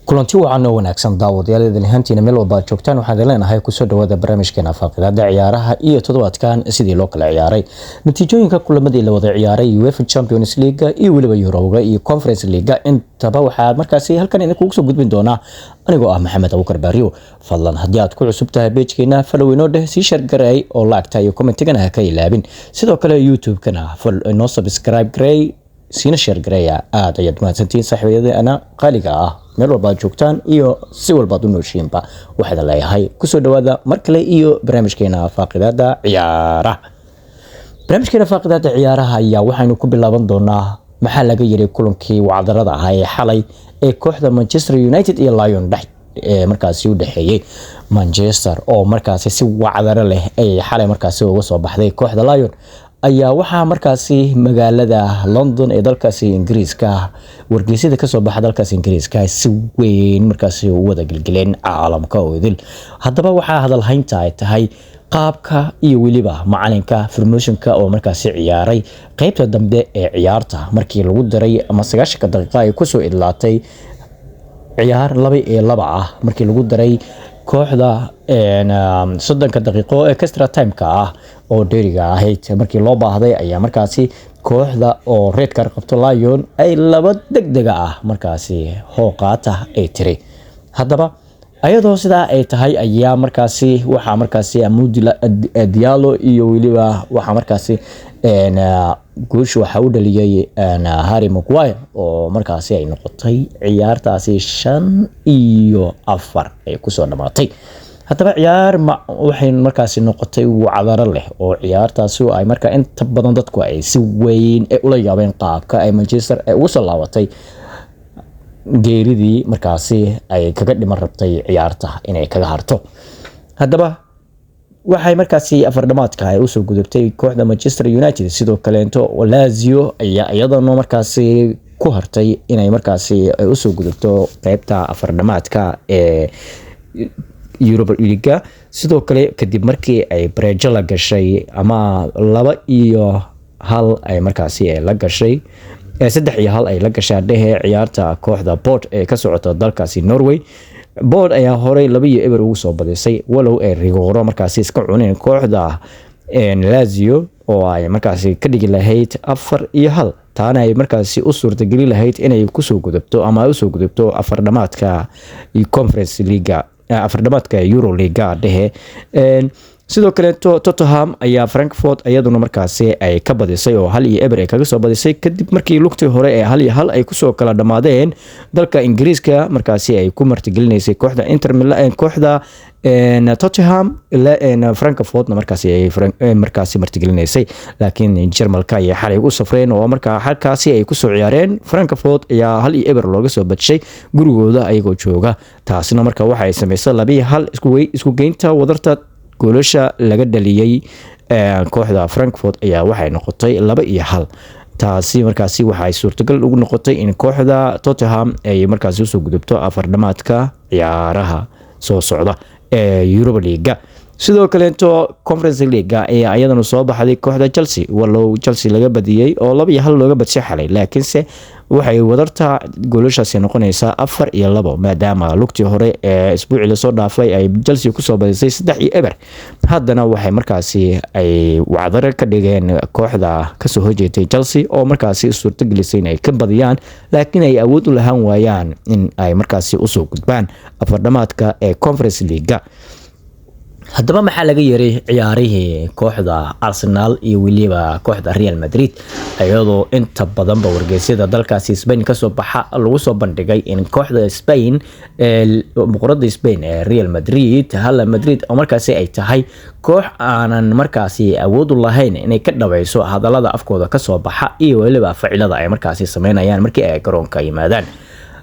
kulanti wacan oo wanaagsan daawadayaal hantiina meel walba joogtaan waxaan leenahay ku soo dhawaada barnaamijkeena faaqidaada ciyaaraha iyo toddobaadkan sidii loo kala ciyaaray natiijooyinka kulamadii la wada ciyaaray UEFA Champions League iyo waliba Europa iyo Conference League intaba waxaa markaasi halkan idinku soo gudbin doona anigoo ah Maxamed Abuukar Baariyo fadlan haddii aad ku cusub tahay page-keena follow inoo dheh si share garay oo like iyo comment-gana ha ka ilaabin sidoo kale YouTube-kana follow subscribe garay sina share garaya aad ayaad mahadsantiin saaxiibadeena qaaliga ah meel walba joogtaan iyo si walba u nooshiinba waxaad leeyahay ku soo dhawaada mar kale iyo barnaamijkeena faaqidaada ciyaaraha ayaa waxaynu ku bilaaban doonaa maxaa laga yiri kulankii wacdarada ah ee xalay ee kooxda Manchester United iyo Lyon markaasi u dhaxeeyay Manchester oo markaasi si wacdaro leh ay xalay markaasi uga soo baxday kooxda Lyon ayaa waxaa markaasi magaalada London ee dalkaasi Ingiriiska wargeysyada ka soo baxa dalkaasi Ingiriiska si weyn markaasi u wada galgaleen caalamka oo idil haddaba waxaa hadal haynta ay tahay qaabka iyo waliba macalinka formationka oo markaasi ciyaaray qaybta dambe ee ciyaarta markii lagu daray ama 90 daqiiqo ay ku soo idlaatay ciyaar 2-2 ah markii lagu daray kooxda 30 daqiiqo ee extra time-ka ah oo dheeriga ahayd markii loo baahday ayaa markaasi kooxda oo red card qabto Lyon ay laba degdega ah markaasi hooqaata ay tiri haddaba ayadoo sidaa ay tahay ayaa markaasi waxa markaasi Amudi Diallo iyo waliba waxa markaasi guusha waxa u dhaliyay Harry Maguire oo markaasi ay noqotay ciyaartaasi 5-4 ay ku soo dhamaatay haddaba ciyaar waxay markaasi noqotay wacdaro leh oo ciyaartaasi ay markaa inta badan dadku ay si weyn ula yaabeen qaabka ay Manchester ay ugu soo laabatay geeridii markaasi ay kaga dhiman rabtay ciyaarta inay kaga harto haddaba waxay markaasi afardhamaadka ay u soo gudubtay kooxda Manchester United sidoo kale Lazio ayaa iyadana markaasi ku hartay inay markaasi ay u soo gudubto qaybta afardhamaadka ee Europa League sidoo kale kadib markii ay Brejo la gashay ama 2-1 ay markaasi la gashay 3-1 ay la gashay dhehe ciyaarta kooxda Port ee ka socota dalkaasi Norway Port ayaa horey 2-0 ugu soo badisay walow ay rigoro markaasi iska cuneen kooxda Lazio oo ay markaasi ka dhigi lahayd 4-1 taana ay markaasi u suurtagali lahayd inay ku soo gudubto ama u soo gudubto afardhamaadka Conference League afardhamaadka Euro League dhehe sidoo kale Tottenham ayaa Frankfurt ayaduna markaasi ay ka badisay oo 1-0 ay kaga soo badisay kadib markii lugtii hore ee 1-1 ay ku soo kala dhamaadeen dalka Ingiriiska markaasi ay ku martigelinaysay kooxda Inter Milan kooxda Tottenham Frankfurt markaasi ay markaasi martigelinaysay laakiin Jarmalka ay xalay u safreen oo markaa halkaasi ay ku soo ciyaareen Frankfurt ayaa 1-0 looga soo badshay gurigooda ayagoo jooga taasina markaa waxa ay sameysay 2-1 isku geynta wadarta goolasha laga dhaliyay kooxda Frankfurt ayaa waxay noqotay 2-1 taasi markaasi waxay suurtagal ugu noqotay in kooxda Tottenham ay markaasi soo gudubto afardhamaadka ciyaaraha soo socda ee Europa League sidoo kale Conference League ayaa ayadana soo baxday kooxda Chelsea walow Chelsea laga badiyay oo 2-1 looga badshay xalay laakiinse waxay wadarta goolashaasi noqonaysaa 4-2 maadaama lugtii hore ee isbuucii la soo dhaafay ay Chelsea ku soo badisay 3-0 haddana waxay markaasi ay wacdaro ka dhigeen kooxda ka soo hojeetay Chelsea oo markaasi suurtagelisay inay ka badiyaan laakiin ay awood u lahaan waayaan in ay markaasi u soo gudbaan afardhamaadka ee Conference League haddaba maxaa laga yiri ciyaarihii kooxda Arsenal iyo waliba kooxda Real Madrid ayadoo inta badan wargeysyada dalkaasi Spain ka soo baxa lagu soo bandhigay in kooxda Spain boqorada Spain ee Real Madrid oo markaasi ay tahay koox aanan markaasi awood u lahayn inay ka dhaweyso hadalada afkooda ka soo baxa iyo waliba ficilada ay markaasi sameynayaan markii ay garoonka yimaadaan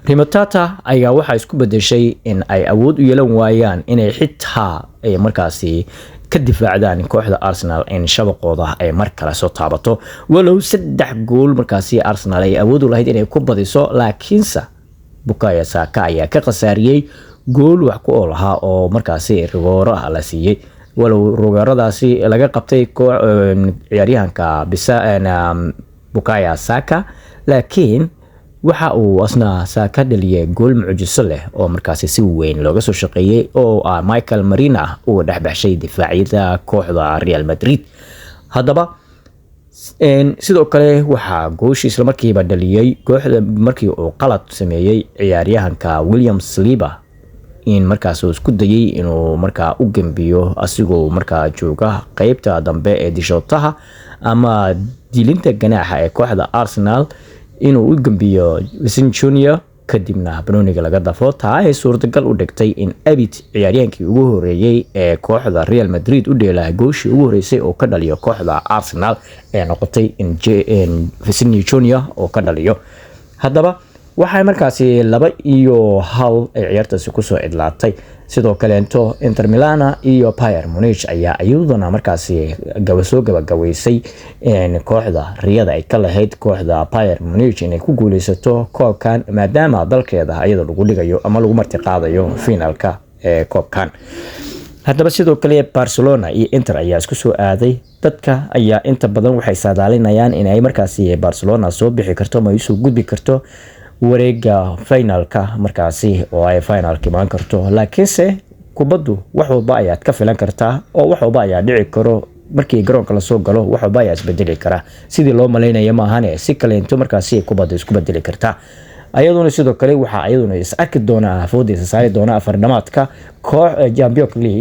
Remontada ayaa waxa isku bedeshay in ay awood u yeelan waayaan inay xitaa ay markaasi ka difaacdaan kooxda Arsenal in shabaqooda ay mar kale soo taabato walow 3 gool markaasi Arsenal ay awood u lahayd inay ku badiso laakiinse Bukayo Saka ayaa ka qasaariyay gool wax ku olaha oo markaasi rigoro la siiyay walow rogaradaasi laga qabtay ciyaaryahanka Bukayo Saka laakiin waxa uu asna ka dhaliyay gool mucjiso leh oo markaasi si weyn looga soo shaqeeyay oo Michael Marina uu dhaxbaxshay difaaciyada kooxda Real Madrid. haddaba sidoo kale waxa gooshi isla markiiba dhaliyay kooxda markii uu qalad sameeyay ciyaaryahanka William Saliba in markaas uu isku dayay inuu markaa u gambiyo asigoo markaa jooga qaybta dambe ee dishootaha ama dilinta ganaaxa ee kooxda Arsenal inuu u gambiyo Vinicius Junior kadibna Bruniga laga dafo taa ay suurtagal u dhigtay in abid ciyaaryahankii ugu horeeyay ee kooxda Real Madrid u dheelay gooshii ugu horeysay oo ka dhaliyo kooxda Arsenal ee noqotay in Vinicius Junior oo ka dhaliyo. haddaba waxay markaasi 2-1 ay ciyaartaasi ku soo idlaatay. sidoo kale Inter Milan iyo Bayern Munich ayaa iyaduna markaasi gabagabaysay kooxda riyada ay ka lahayd kooxda Bayern Munich inay ku guuleysato koobkan maadaama dalkeeda ayada lagu dhigayo ama lagu marti qaadayo finalka ee koobkan. haddaba sidoo kale Barcelona iyo Inter ayaa isku soo aaday. dadka ayaa inta badan waxay saadaalinayaan in ay markaasi Barcelona soo bixi karto ama ay soo gudbi karto wareega finalka markaasi oo ay finalka imaan karto. laakiinse kubaddu wax walba ayaad ka filan kartaa oo wax walba ayaa dhici karo markii garoonka la soo galo. wax walba ayaa isbedeli kara sidii loo maleynaya ma ahane si kale inta markaasi kubaddu isku bedeli kartaa. ayaduna sidoo kale waxa ayaduna is arki doona afoodiisa saari doona afar dhamaadka koox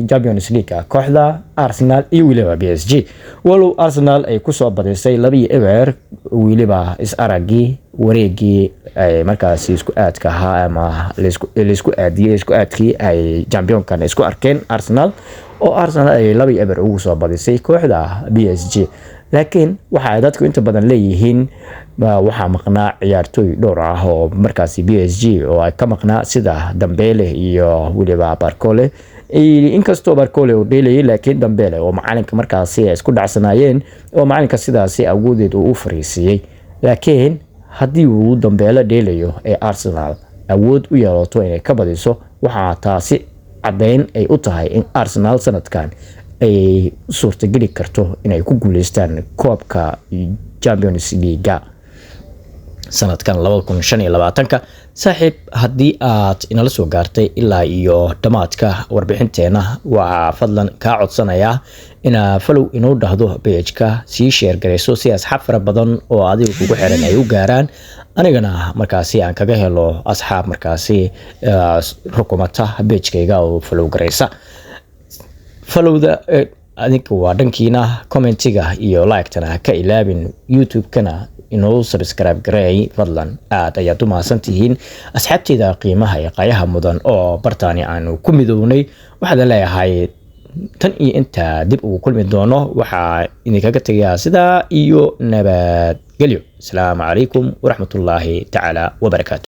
Champions League kooxda Arsenal iyo waliba PSG. walow Arsenal ay ku soo badisay 2-1 waliba is aragi wareegi ay markaas isku aadka ahaa ama isku aadkii ay championkan isku arkeen Arsenal oo Arsenal ay 2-1 ugu soo badisay kooxda PSG. laakiin waxa dadku inta badan leeyihiin waxa maqnaa ciyaartoy dhowr ah oo markaasi PSG oo ay ka maqnaa sida Dembele iyo waliba Barcola. inkastoo Barcola uu dheelayay laakiin Dembele oo macalinka markaasi isku dhacsanaayeen oo macalinka sidaasi awoodeed uu fariisiyay. laakiin haddii uu Dembele dheelayo ee Arsenal awood u yeelato inay ka badiso waxa taasi cadeyn ay u tahay in Arsenal sanadkan ay suurtageli karto inay ku guuleystaan koobka Champions League sanadkan 2025. saaxiib haddii aad inala soo gaartay ilaa iyo dhamaadka warbixinteena waa fadlan ka codsanaya ina follow inoo dhahdo page-ka sii share gareyso si asxaab fara badan oo adiga kugu xiran ay u gaaraan anigana markaasi aan kaga helo asxaab markaasi rukumata page-kayga oo follow gareysa. followda adinka waa dhankiina commentiga iyo like-tana ka ilaabin. YouTube-kana inoo subscribe gareey fadlan aad ayaad u mahadsantihiin asxaabteeda qiimaha iyo qayaha mudan oo bartaani aanu ku midownay. waxaan leeyahay tan iyo inta dib ugu kulmi doono waxa idinkaga tagayaa sidaa iyo nabadgelyo. Assalaamu calaykum waraxmatullaahi tacaala wabarakaatu.